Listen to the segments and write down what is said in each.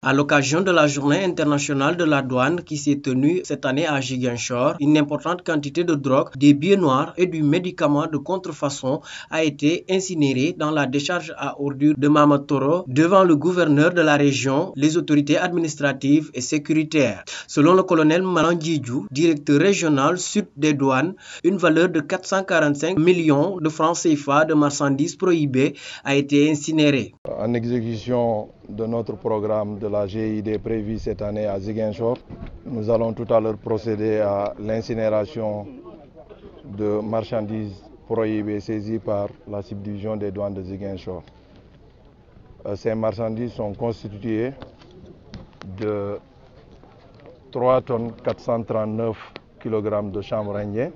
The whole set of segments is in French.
À l'occasion de la Journée internationale de la douane qui s'est tenue cette année à Ziguinchor, une importante quantité de drogue, des billets noirs et du médicament de contrefaçon a été incinérée dans la décharge à ordures de Mamatoro devant le gouverneur de la région, les autorités administratives et sécuritaires. Selon le colonel Malangidjou, directeur régional sud des douanes, une valeur de 445 millions de francs CFA de marchandises prohibées a été incinérée. En exécution de notre programme de la GID prévu cette année à Ziguinchor, nous allons tout à l'heure procéder à l'incinération de marchandises prohibées saisies par la subdivision des douanes de Ziguinchor. Ces marchandises sont constituées de 3 tonnes 439 kg de chanvre indien,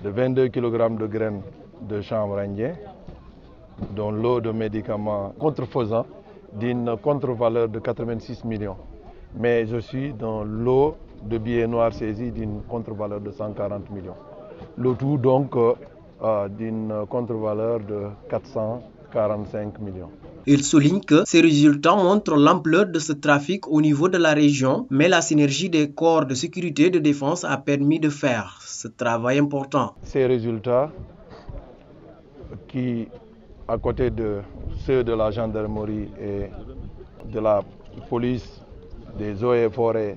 de 22 kg de graines de chanvre indien, dont lot de médicaments contrefaisants d'une contre-valeur de 86 millions. Mais je suis dans l'eau de billets noirs saisis d'une contre-valeur de 140 millions. Le tout donc d'une contre-valeur de 445 millions. Il souligne que ces résultats montrent l'ampleur de ce trafic au niveau de la région, mais la synergie des corps de sécurité et de défense a permis de faire ce travail important. Ces résultats qui, à côté de ceux de la gendarmerie et de la police, des eaux et forêts,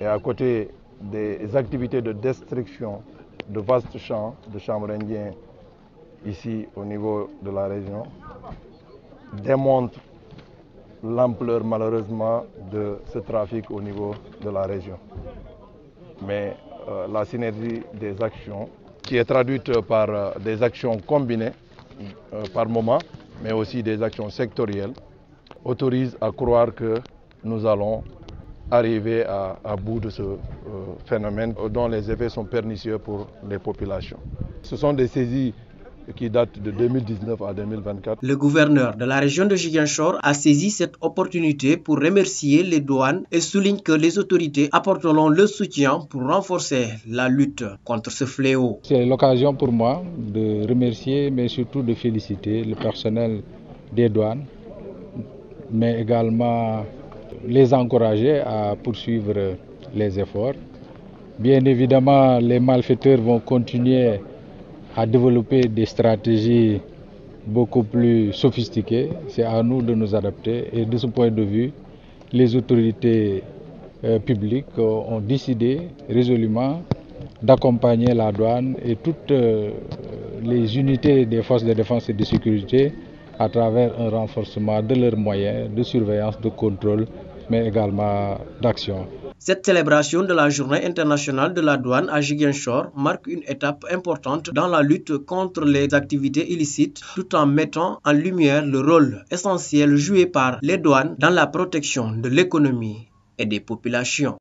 et à côté des activités de destruction de vastes champs de chanvre indien ici au niveau de la région, démontrent l'ampleur malheureusement de ce trafic au niveau de la région. Mais la synergie des actions, qui est traduite par des actions combinées par moment, mais aussi des actions sectorielles, autorise à croire que nous allons arriver à bout de ce phénomène dont les effets sont pernicieux pour les populations. Ce sont des saisies qui datent de 2019 à 2024. Le gouverneur de la région de Ziguinchor a saisi cette opportunité pour remercier les douanes et souligne que les autorités apporteront le soutien pour renforcer la lutte contre ce fléau. C'est l'occasion pour moi de remercier, mais surtout de féliciter le personnel des douanes, mais également les encourager à poursuivre les efforts. Bien évidemment, les malfaiteurs vont continuer à développer des stratégies beaucoup plus sophistiquées. C'est à nous de nous adapter et de ce point de vue, les autorités publiques ont décidé résolument d'accompagner la douane et toutes les unités des forces de défense et de sécurité à travers un renforcement de leurs moyens de surveillance, de contrôle, mais également d'action. Cette célébration de la Journée internationale de la douane à Ziguinchor marque une étape importante dans la lutte contre les activités illicites, tout en mettant en lumière le rôle essentiel joué par les douanes dans la protection de l'économie et des populations.